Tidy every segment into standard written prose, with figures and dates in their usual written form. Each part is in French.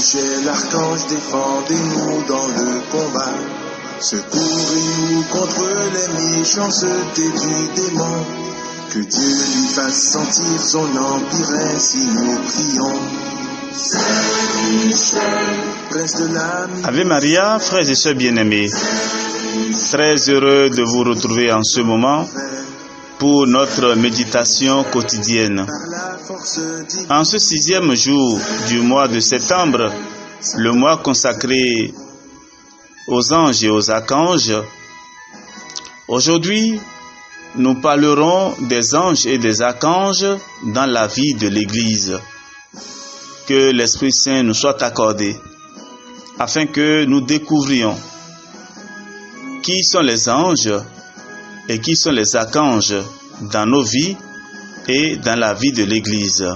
Saint-Michel, archange, défendez-nous dans le combat. Secouvrez-nous contre les méchancetés du démon. Que Dieu lui fasse sentir son empire, ainsi nous prions. Saint-Michel, prince de l'âme. Ave Maria, frères et sœurs bien-aimés, très heureux de vous retrouver en ce moment pour notre méditation quotidienne. En ce 6e jour du mois de septembre, le mois consacré aux anges et aux archanges, aujourd'hui, nous parlerons des anges et des archanges dans la vie de l'Église. Que l'Esprit Saint nous soit accordé, afin que nous découvrions qui sont les anges et qui sont les archanges dans nos vies et dans la vie de l'Église.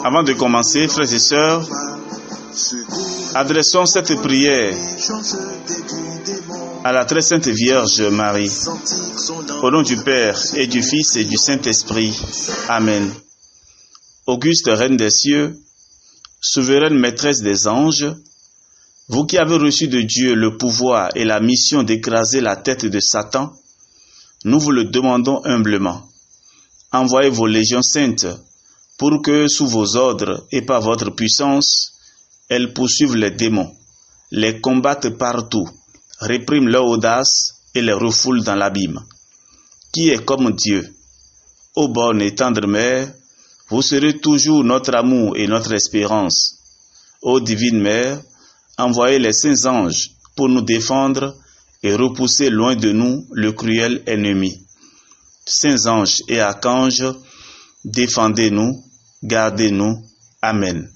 Avant de commencer, frères et sœurs, adressons cette prière à la très sainte Vierge Marie, au nom du Père et du Fils et du Saint-Esprit. Amen. Auguste Reine des cieux, souveraine maîtresse des anges, vous qui avez reçu de Dieu le pouvoir et la mission d'écraser la tête de Satan, nous vous le demandons humblement. Envoyez vos légions saintes pour que, sous vos ordres et par votre puissance, elles poursuivent les démons, les combattent partout, répriment leur audace et les refoulent dans l'abîme. Qui est comme Dieu? Ô bonne et tendre Mère, vous serez toujours notre amour et notre espérance. Ô divine Mère, envoyez les saints anges pour nous défendre et repousser loin de nous le cruel ennemi. Saints anges et archanges, défendez-nous, gardez-nous. Amen.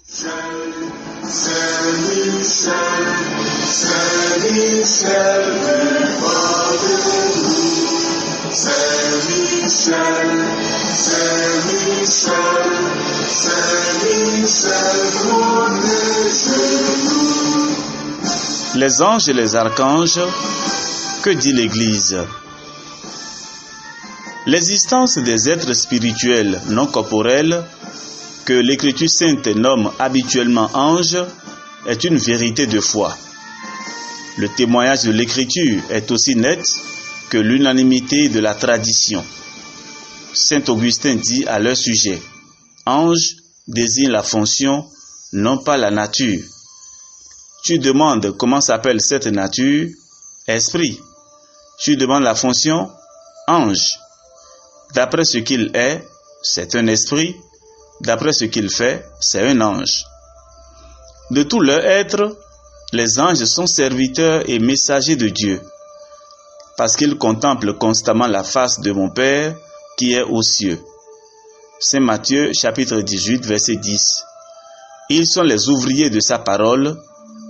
Saint-Michel, Saint-Michel, défendez-nous. Saint-Michel, Saint-Michel, Saint-Michel, protégez-nous. Les anges et les archanges, que dit l'Église? L'existence des êtres spirituels non corporels, que l'Écriture sainte nomme habituellement anges, est une vérité de foi. Le témoignage de l'Écriture est aussi net que l'unanimité de la tradition. Saint Augustin dit à leur sujet: ange désigne la fonction, non pas la nature. Tu demandes comment s'appelle cette nature? Esprit. Tu demandes la fonction? Ange. D'après ce qu'il est, c'est un esprit. D'après ce qu'il fait, c'est un ange. De tout leur être, les anges sont serviteurs et messagers de Dieu, parce qu'ils contemplent constamment la face de mon Père qui est aux cieux. Saint Matthieu, chapitre 18, verset 10. Ils sont les ouvriers de sa parole,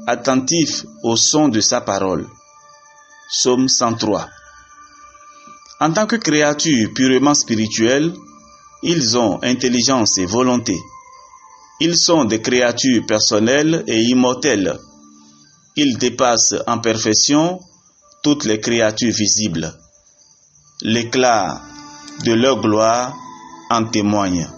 attentifs au son de sa parole. Psaume 103. En tant que créatures purement spirituelles, ils ont intelligence et volonté. Ils sont des créatures personnelles et immortelles. Ils dépassent en perfection toutes les créatures visibles. L'éclat de leur gloire en témoigne.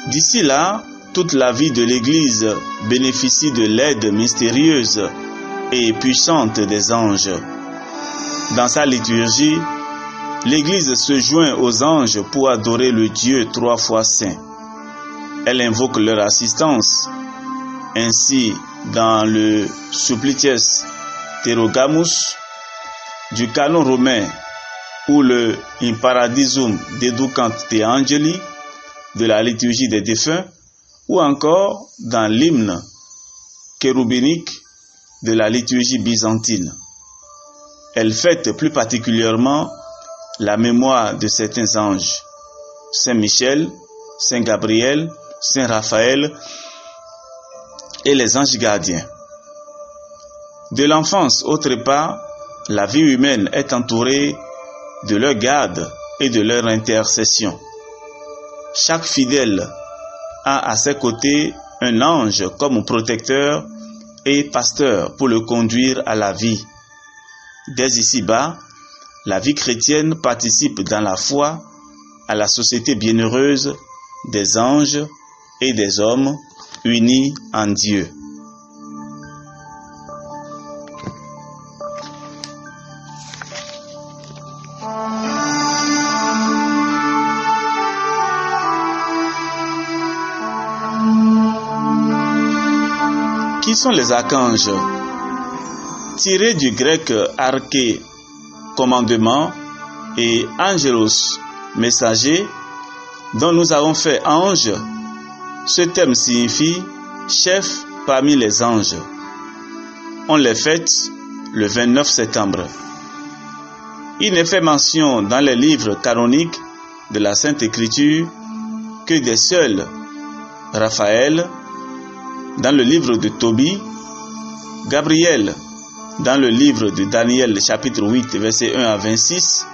D'ici là, toute la vie de l'Église bénéficie de l'aide mystérieuse et puissante des anges. Dans sa liturgie, l'Église se joint aux anges pour adorer le Dieu 3 fois saint. Elle invoque leur assistance. Ainsi, dans le Supplicius Terrogamus du canon romain ou le In Paradisum Deducant Te Angeli de la liturgie des défunts, ou encore dans l'hymne chérubinique de la liturgie byzantine. Elle fête plus particulièrement la mémoire de certains anges. Saint Michel, Saint Gabriel, Saint Raphaël et les anges gardiens. De l'enfance, autre part, la vie humaine est entourée de leur garde et de leur intercession. Chaque fidèle a à ses côtés un ange comme protecteur et pasteur pour le conduire à la vie. Dès ici-bas, la vie chrétienne participe dans la foi à la société bienheureuse des anges et des hommes unis en Dieu. Qui sont les archanges? Tiré du grec arché, commandement, et angelos, messager, dont nous avons fait ange, ce terme signifie chef parmi les anges. On les fête le 29 septembre. Il n'est fait mention dans les livres canoniques de la Sainte Écriture que des seuls Raphaël, dans le livre de Tobie, Gabriel, dans le livre de Daniel, chapitre 8, verset 1 à 26,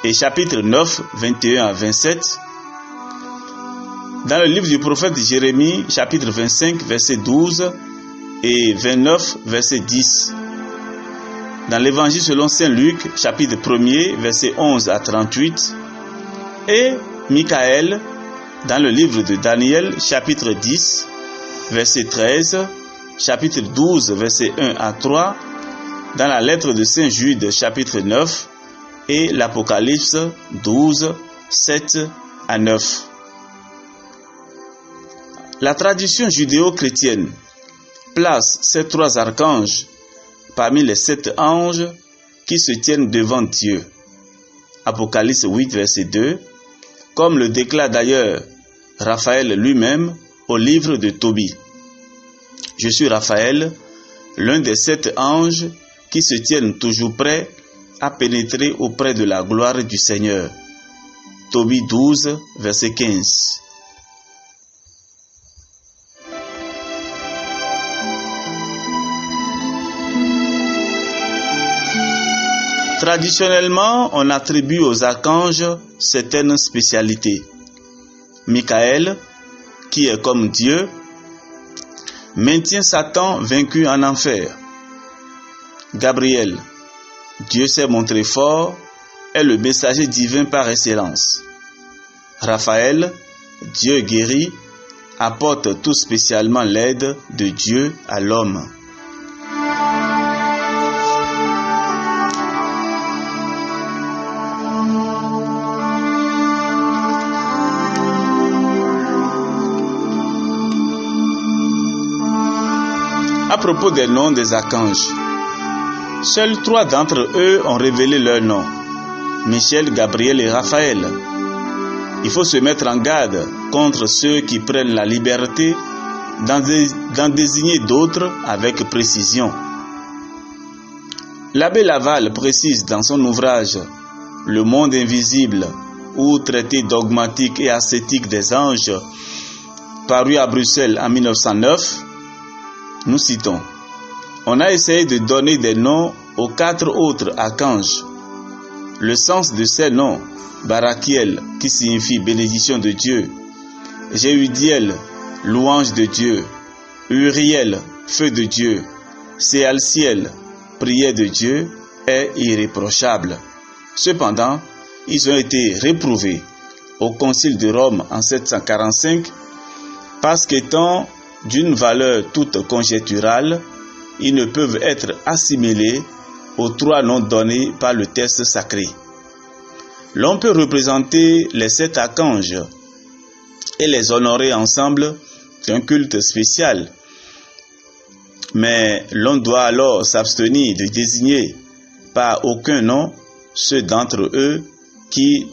et chapitre 9, 21 à 27, dans le livre du prophète Jérémie, chapitre 25, verset 12, et 29, verset 10, dans l'évangile selon Saint Luc, chapitre 1er, verset 11 à 38, et Michaël, dans le livre de Daniel, chapitre 10, verset 13, chapitre 12, verset 1 à 3, dans la lettre de Saint Jude, chapitre 9, et l'Apocalypse 12, 7 à 9. La tradition judéo-chrétienne place ces trois archanges parmi les 7 anges qui se tiennent devant Dieu. Apocalypse 8, verset 2, comme le déclare d'ailleurs Raphaël lui-même au livre de Tobie. Je suis Raphaël, l'un des 7 anges qui se tiennent toujours prêts à pénétrer auprès de la gloire du Seigneur. Tobie 12, verset 15. Traditionnellement, on attribue aux archanges certaines spécialités. Michaël, qui est comme Dieu, maintient Satan vaincu en enfer. Gabriel, Dieu s'est montré fort, est le messager divin par excellence. Raphaël, Dieu guérit, apporte tout spécialement l'aide de Dieu à l'homme. À propos des noms des archanges, seuls 3 d'entre eux ont révélé leur nom, Michel, Gabriel et Raphaël. Il faut se mettre en garde contre ceux qui prennent la liberté d'en désigner d'autres avec précision. L'abbé Laval précise dans son ouvrage « Le monde invisible » ou « Traité dogmatique et ascétique des anges » paru à Bruxelles en 1909, nous citons: on a essayé de donner des noms aux 4 autres archanges. Le sens de ces noms: Barakiel, qui signifie bénédiction de Dieu; Jéhudiel, louange de Dieu; Uriel, feu de Dieu; Séalciel, prière de Dieu, est irréprochable. Cependant, ils ont été réprouvés au Concile de Rome en 745 parce qu'étant d'une valeur toute conjecturale, ils ne peuvent être assimilés aux 3 noms donnés par le texte sacré. L'on peut représenter les 7 archanges et les honorer ensemble d'un culte spécial, mais l'on doit alors s'abstenir de désigner par aucun nom ceux d'entre eux qui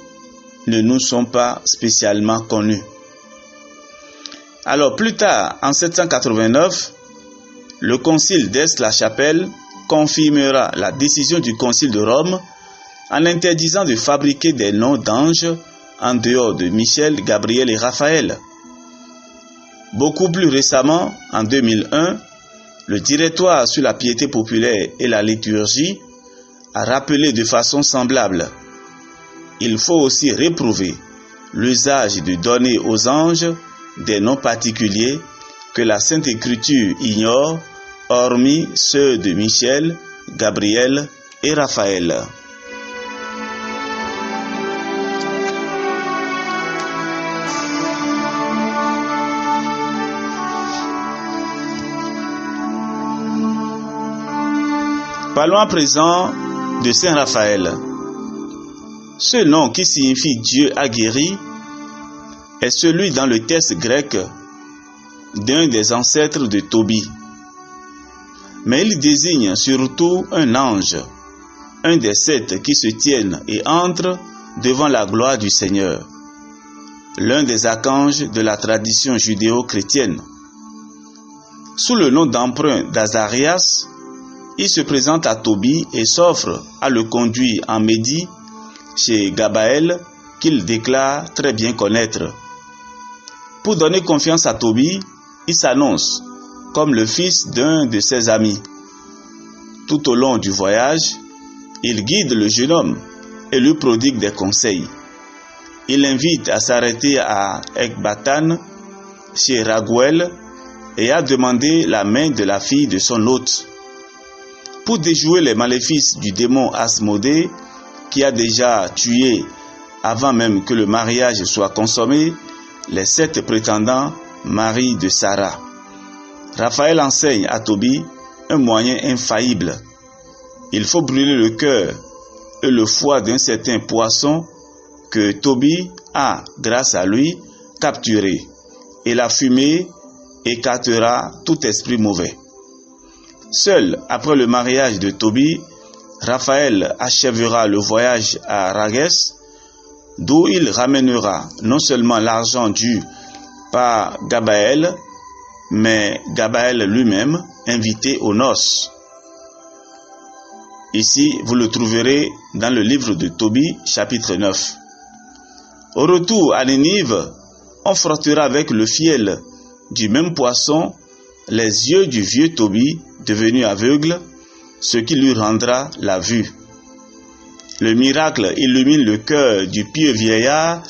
ne nous sont pas spécialement connus. Alors plus tard, en 789, le concile d'Aix-la-Chapelle confirmera la décision du concile de Rome en interdisant de fabriquer des noms d'anges en dehors de Michel, Gabriel et Raphaël. Beaucoup plus récemment, en 2001, le Directoire sur la piété populaire et la liturgie a rappelé de façon semblable. Il faut aussi réprouver l'usage de donner aux anges des noms particuliers que la Sainte Écriture ignore, hormis ceux de Michel, Gabriel et Raphaël. Parlons à présent de Saint Raphaël. Ce nom qui signifie Dieu a guéri est celui dans le texte grec d'un des ancêtres de Tobie. Mais il désigne surtout un ange, un des 7 qui se tiennent et entrent devant la gloire du Seigneur, l'un des archanges de la tradition judéo-chrétienne. Sous le nom d'emprunt d'Azarias, il se présente à Tobie et s'offre à le conduire en Médie chez Gabaël, qu'il déclare très bien connaître. Pour donner confiance à Tobie, il s'annonce comme le fils d'un de ses amis. Tout au long du voyage, il guide le jeune homme et lui prodigue des conseils. Il l'invite à s'arrêter à Ecbatane, chez Raguel, et à demander la main de la fille de son hôte. Pour déjouer les maléfices du démon Asmodée, qui a déjà tué, avant même que le mariage soit consommé, les 7 prétendants maris de Sarah. Raphaël enseigne à Tobie un moyen infaillible. Il faut brûler le cœur et le foie d'un certain poisson que Tobie a, grâce à lui, capturé, et la fumée écartera tout esprit mauvais. Seul après le mariage de Tobie, Raphaël achèvera le voyage à Raguès, d'où il ramènera non seulement l'argent dû par Gabaël, mais Gabaël lui-même invité aux noces. Ici, vous le trouverez dans le livre de Tobie, chapitre 9. Au retour à Nénive, on frottera avec le fiel du même poisson les yeux du vieux Tobie devenu aveugle, ce qui lui rendra la vue. Le miracle illumine le cœur du pieux vieillard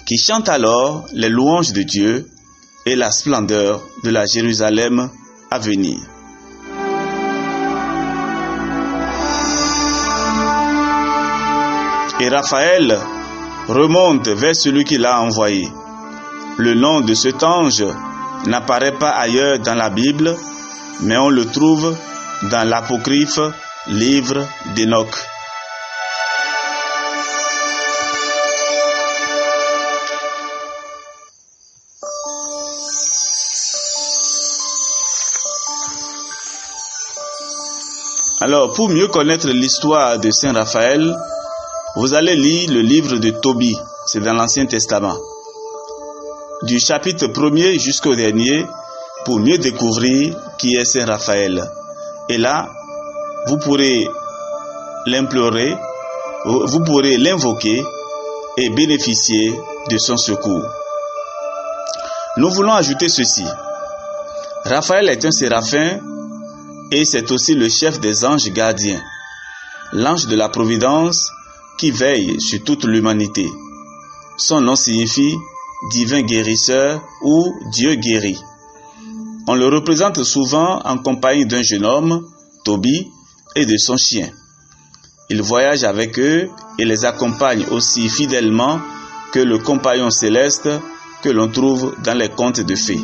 qui chante alors les louanges de Dieu et la splendeur de la Jérusalem à venir. Et Raphaël remonte vers celui qui l'a envoyé. Le nom de cet ange n'apparaît pas ailleurs dans la Bible, mais on le trouve dans l'apocryphe livre d'Enoch. Alors, pour mieux connaître l'histoire de Saint Raphaël, vous allez lire le livre de Tobie, c'est dans l'Ancien Testament, du chapitre 1er jusqu'au dernier, pour mieux découvrir qui est Saint Raphaël. Et là, vous pourrez l'implorer, vous pourrez l'invoquer et bénéficier de son secours. Nous voulons ajouter ceci. Raphaël est un séraphin et c'est aussi le chef des anges gardiens, l'ange de la providence qui veille sur toute l'humanité. Son nom signifie divin guérisseur ou Dieu guérit. On le représente souvent en compagnie d'un jeune homme, Tobie, et de son chien. Il voyage avec eux et les accompagne aussi fidèlement que le compagnon céleste que l'on trouve dans les contes de fées.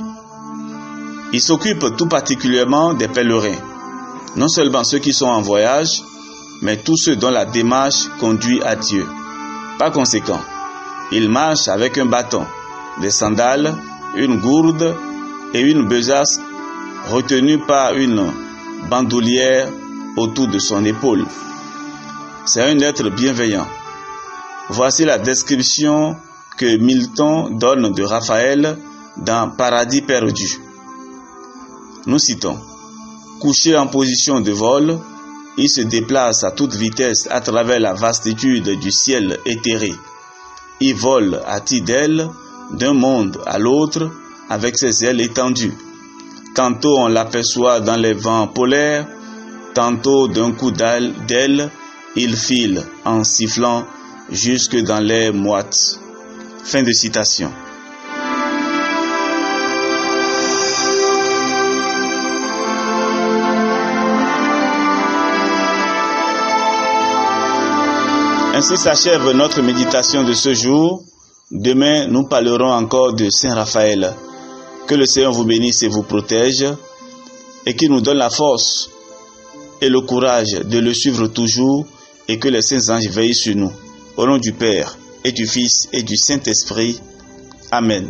Il s'occupe tout particulièrement des pèlerins, non seulement ceux qui sont en voyage, mais tous ceux dont la démarche conduit à Dieu. Par conséquent, il marche avec un bâton, des sandales, une gourde et une besace retenue par une bandoulière autour de son épaule. C'est un être bienveillant. Voici la description que Milton donne de Raphaël dans Paradis perdu. Nous citons: couché en position de vol, il se déplace à toute vitesse à travers la vastitude du ciel éthéré. Il vole à tue-d'aile d'un monde à l'autre avec ses ailes étendues. Tantôt on l'aperçoit dans les vents polaires, tantôt d'un coup d'aile, il file en sifflant jusque dans l'air moite. Fin de citation. Ainsi s'achève notre méditation de ce jour. Demain, nous parlerons encore de Saint Raphaël. Que le Seigneur vous bénisse et vous protège et qu'il nous donne la force et le courage de le suivre toujours et que les saints anges veillent sur nous. Au nom du Père et du Fils et du Saint-Esprit. Amen.